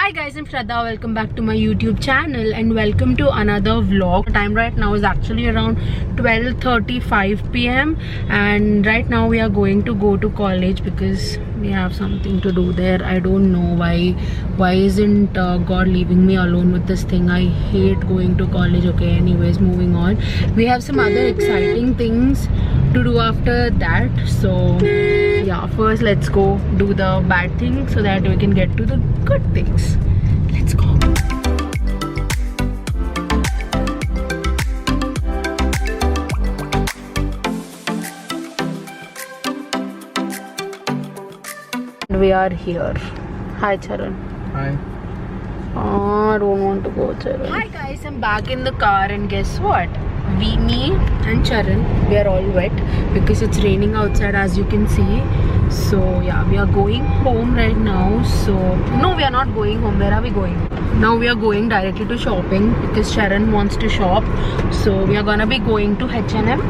Hi guys, I'm Shraddha. Welcome back to my YouTube channel and welcome to another vlog. Time right now is actually around 12:35 p.m. and right now we are going to go to college because we have something to do there. I don't know why isn't God leaving me alone with this thing. I hate going to college. Okay, anyways, moving on. We have some other exciting things to do after that, so yeah, first let's go do the bad thing so that we can get to the good things. Let's go. We are here. Hi Charan. Hi. I don't want to go, Charan. Hi guys, I'm back in the car and guess what? Me and Charan, we are all wet because it's raining outside, as you can see. So yeah, we are going home right now. So no, we are not going home. Where are we going? Now we are going directly to shopping because Charan wants to shop. So we are gonna be going to H&M.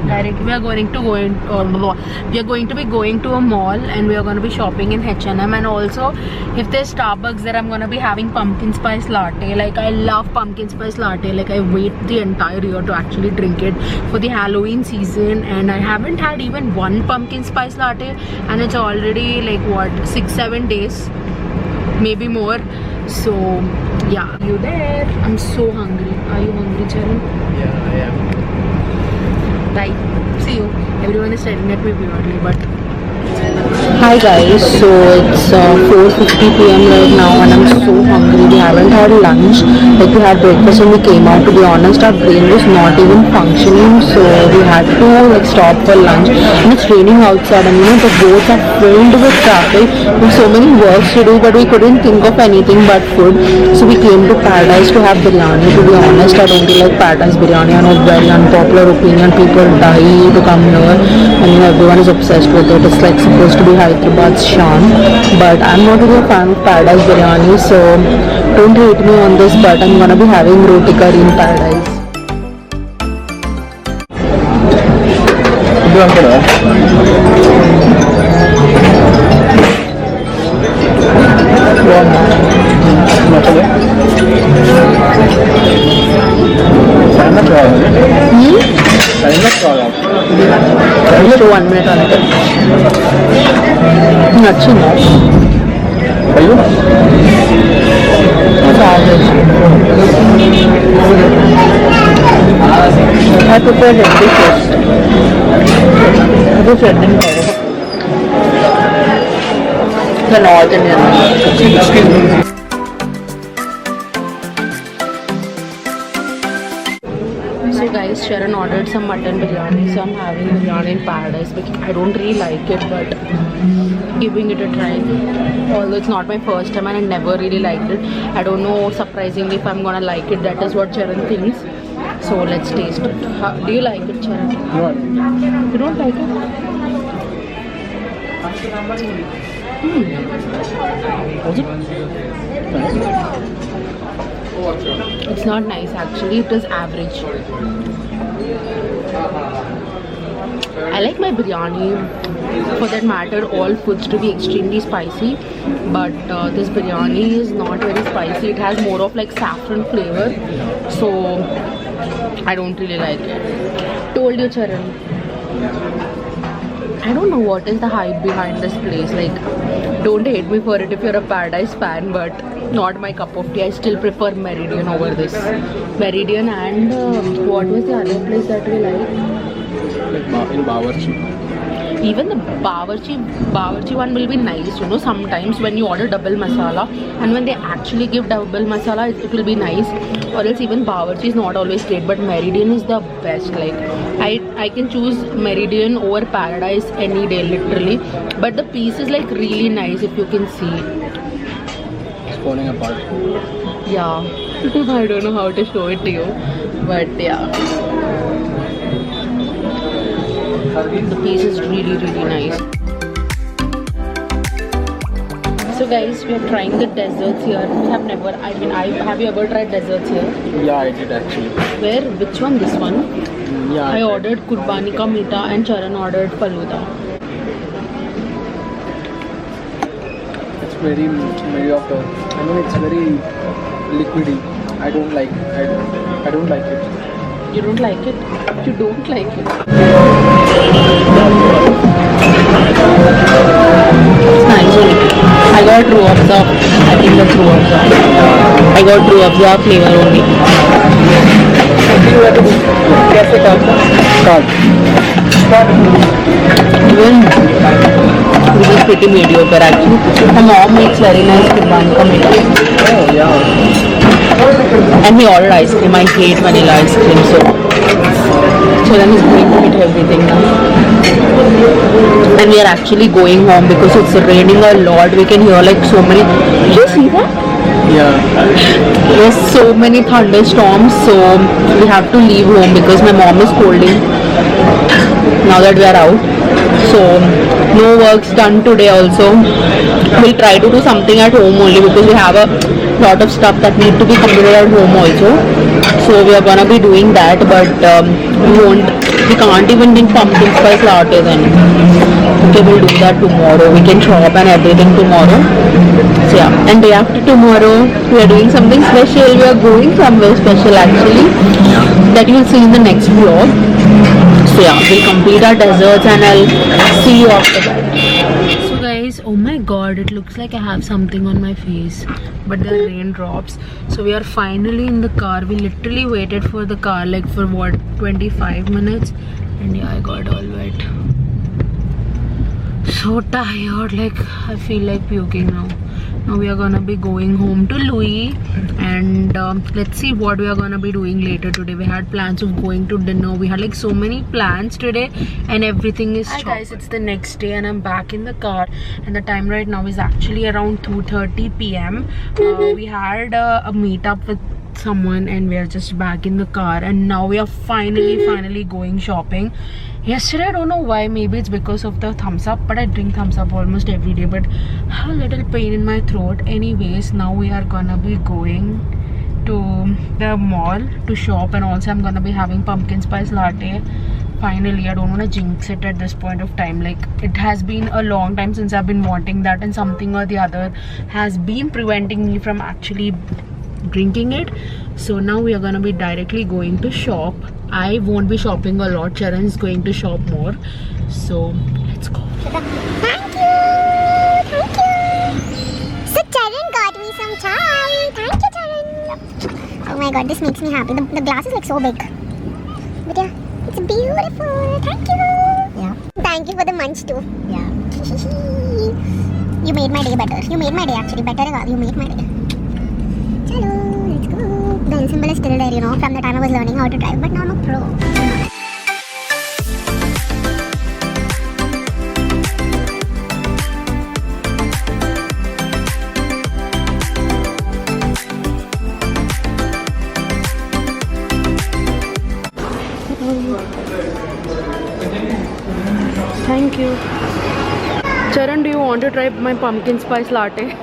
We are going to be going to a mall and we are going to be shopping in H&M, and also if there's Starbucks there, I'm going to be having pumpkin spice latte. Like, I love pumpkin spice latte. Like, I wait the entire year to actually drink it for the Halloween season, and I haven't had even one pumpkin spice latte and it's already like what, 6-7 days, maybe more. So yeah, you there? I'm so hungry. Are you hungry, Charan? Yeah, I am. Bye. See you. Everyone is staring at me weirdly, but hi guys, so it's 4:50 p.m. right now and I'm so hungry. We haven't had lunch. Like, we had breakfast and we came out. To be honest, our brain was not even functioning, so we had to like stop for lunch. And it's raining outside, and the roads are filled with traffic. There's so many works to do, but we couldn't think of anything but food. So we came to Paradise to have biryani. To be honest, I don't really like Paradise biryani. I know, very unpopular opinion. People die to come here, and everyone is obsessed with it. It's like supposed to be Hyderabad's charm, but I'm not really a fan of Paradise biryani, so don't hate me on this, but I'm gonna be having roti curry in Paradise. Just 1 minute on it. Nachinda. Are you? It's average. I prefer healthy first. This red and powder. The North Indian. Excuse me. So guys, Sharon ordered some mutton biryani, so I'm having biryani in Paradise because I don't really like it, but giving it a try. Although it's not my first time and I never really liked it, I don't know, surprisingly, if I'm gonna like it. That is what Sharon thinks. So let's taste it. Do you like it, Sharon? No. You don't like it? Was it? It's not nice actually. It is average. I like my biryani, for that matter, all foods to be extremely spicy, but this biryani is not very spicy. It has more of like saffron flavor, so I don't really like it. Told you, Charan. I don't know what is the hype behind this place. Like, don't hate me for it if you're a Paradise fan, but not my cup of tea. I still prefer Meridian over this. Meridian and what was the other place that we like? In Bawarchi. Even the Bawarchi one will be nice, sometimes when you order double masala, and when they actually give double masala, it will be nice. Or else even Bawarchi is not always great, but Meridian is the best. Like, I can choose Meridian over Paradise any day, literally. But the piece is like really nice, if you can see. It's falling apart. Yeah. I don't know how to show it to you, but yeah. The piece is really nice. So guys, we are trying the desserts here. We have never, have you ever tried desserts here? Yeah, I did actually. Where? Which one? This one? Yeah. I ordered Kurbani Ka Meetha and Charan ordered Faluda. very many of the. I mean, it's very liquidy. I don't like. I don't like it. You don't like it? You don't like it. It's nice. I got Ruabza. I think that's Ruabza. I got Ruabza flavor only. कैसे card? Even this is pretty mediocre actually. My mom makes very nice Kurban ka meetha. Oh yeah. And he ordered ice cream. I hate vanilla ice cream, so Charan is going to eat everything now. And we are actually going home because it's raining a lot. We can hear like so many. Did you see that? Yeah. There's so many thunderstorms, so we have to leave home because my mom is scolding now that we are out. So no works done today also. We'll try to do something at home only because we have a lot of stuff that need to be completed at home also. So we are gonna be doing that, but we can't even drink pumpkin spice latte then. Okay, we'll do that tomorrow. We can shop and everything tomorrow. So yeah, and day after tomorrow we are doing something special. We are going somewhere special actually. That you will see in the next vlog. So yeah, we'll complete our desserts and I'll see you after that. So guys, oh my god, it looks like I have something on my face, but there are raindrops. So we are finally in the car. We literally waited for the car like for what, 25 minutes, and yeah, I got all wet. So tired, like I feel like puking now. Now we are gonna be going home to Louis, and let's see what we are gonna be doing later today. We had plans of going to dinner. We had like so many plans today, and everything is. Hi guys, it's the next day, and I'm back in the car. And the time right now is actually around 2:30 p.m. We had a meetup with someone, and we are just back in the car. And now we are finally going shopping. Yesterday, I don't know why, maybe it's because of the thumbs up, but I drink thumbs up almost every day, but I have a little pain in my throat. Anyways, now we are gonna be going to the mall to shop, and also I'm gonna be having pumpkin spice latte. Finally, I don't want to jinx it at this point of time. Like, it has been a long time since I've been wanting that, and something or the other has been preventing me from actually drinking it. So now we are gonna be directly going to shop. I won't be shopping a lot. Charan is going to shop more. So let's go. Thank you. So Charan got me some chai. Thank you, Charan. Oh my god, this makes me happy. The glass is like so big. But yeah, it's beautiful. Thank you. Yeah. Thank you for the munch too. Yeah. You made my day better. You made my day actually better. You made my day. Chalo, let's go. The L symbol is still there, you know, from the time I was learning how to drive, but now I'm a pro. Thank you. Charan, do you want to try my pumpkin spice latte?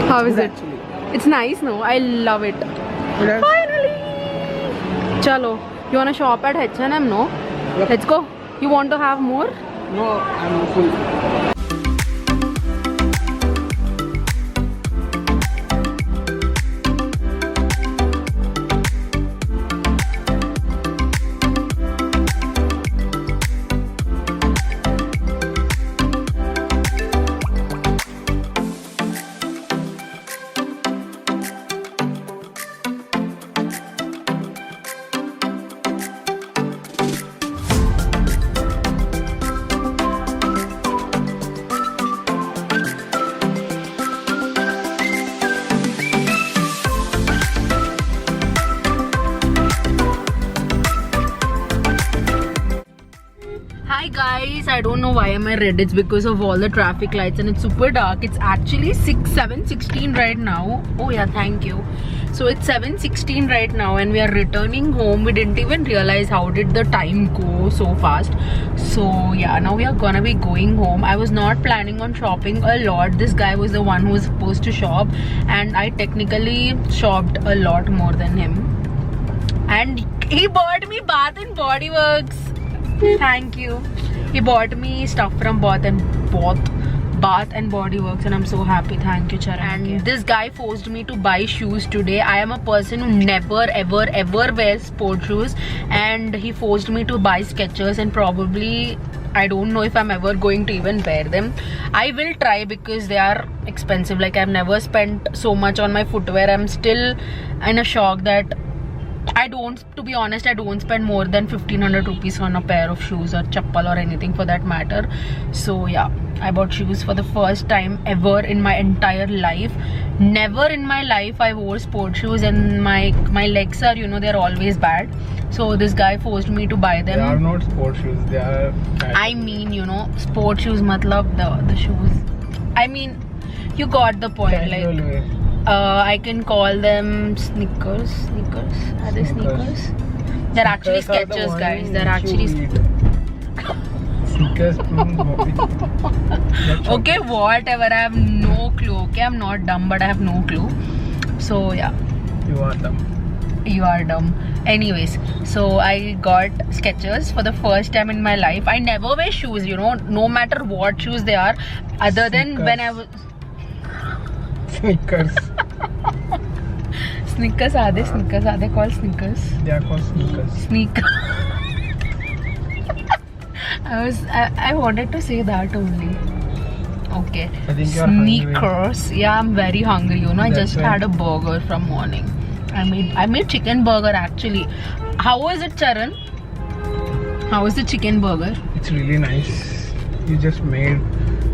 How is it? It's nice, no? I love it. Yes. Finally! Chalo, you wanna shop at H&M, no? Yep. Let's go. You want to have more? No, I'm full. Hi guys, I don't know why am I red. It's because of all the traffic lights and it's super dark. It's actually 7:16 right now. Oh yeah, thank you. So it's 7:16 right now and we are returning home. We didn't even realize how did the time go so fast. So yeah, now we are gonna be going home. I was not planning on shopping a lot. This guy was the one who was supposed to shop and I technically shopped a lot more than him. And He bought me Bath and Body Works. Thank you. He bought me stuff from Bath and Body Works, and I'm so happy. Thank you, Charan. And this guy forced me to buy shoes today. I am a person who never ever wears sport shoes, and he forced me to buy Skechers, and probably I don't know if I'm ever going to even wear them. I will try because they are expensive. Like, I've never spent so much on my footwear. I'm still in a shock that to be honest, I don't spend more than 1500 rupees on a pair of shoes or chappal or anything for that matter. So yeah, I bought shoes for the first time ever in my entire life. Never in my life I wore sport shoes, and my legs are, you know, they're always bad. So this guy forced me to buy them. They are not sport shoes, they are I mean, you know, sport shoes matlab the shoes. I mean, you got the point. casual Like, wear. I can call them sneakers. Are they sneakers? They're actually Sneakers are the Skechers, one guys. They're which actually you eat. Sneakers. okay, whatever. I have no clue. Okay, I'm not dumb, but I have no clue. So yeah, You are dumb. you are dumb. Anyways, so I got Skechers for the first time in my life. I never wear shoes, you know, no matter what shoes they are, other than when I was. Sneakers. Sneakers, are they called sneakers? They are called sneakers. Sneaker. I wanted to say that only. Okay. I think you are hungry. Sneakers. Yeah, I'm very hungry. You know, I That's just right. had a burger from morning. I made chicken burger actually. How was it, Charan? How was the chicken burger? It's really nice. You just made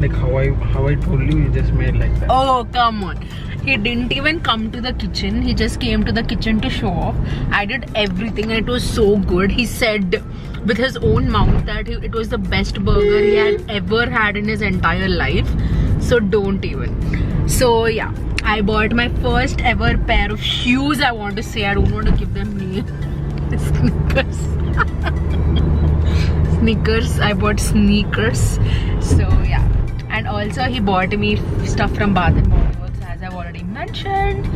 like how I told you. You just made like that. Oh, come on. He didn't even come to the kitchen. He just came to the kitchen to show off. I did everything and it was so good. He said with his own mouth that it was the best burger he had ever had in his entire life. So don't even. So yeah, I bought my first ever pair of shoes. I want to say, I don't want to give them name. Sneakers. Sneakers. I bought sneakers. So yeah. And also he bought me stuff from Bath and Body Works, as I've already mentioned.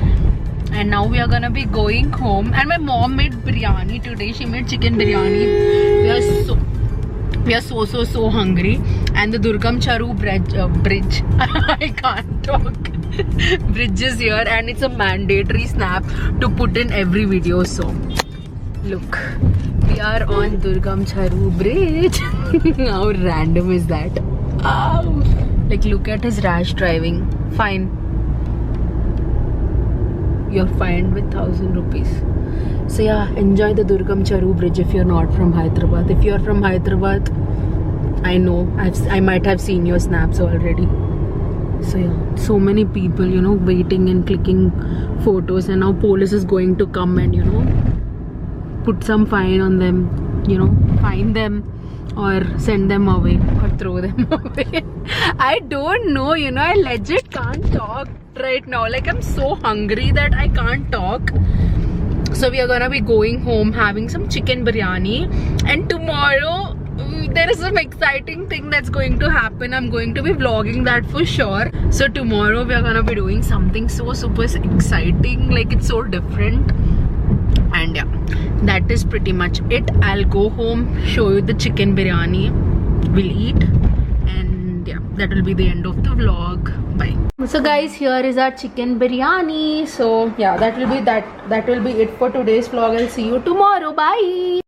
And now we are gonna be going home. And my mom made biryani today. She made chicken biryani. We are so hungry. And the Durgam Charu bridge. I can't talk. Bridge is here, and it's a mandatory snap to put in every video. So look, we are on Durgam Charu bridge. How random is that? Ow. Like, look at his rash driving. Fine. You're fined with 1,000 rupees. So yeah, enjoy the Durgam Charu bridge if you're not from Hyderabad. If you're from Hyderabad, I know I might have seen your snaps already. So yeah, so many people, you know, waiting and clicking photos, and now police is going to come and, you know, put some fine on them, you know, fine them or send them away or throw them away. I don't know, you know, I legit can't talk right now. Like, I'm so hungry that I can't talk. So we are gonna be going home, having some chicken biryani, and tomorrow there is some exciting thing that's going to happen. I'm going to be vlogging that for sure. So tomorrow we are gonna be doing something so super exciting, like it's so different. And yeah, that is pretty much it. I'll go home, show you the chicken biryani, we'll eat, and yeah, that will be the end of the vlog. Bye. So guys, here is our chicken biryani. So yeah, that will be it for today's vlog. I'll see you tomorrow. Bye.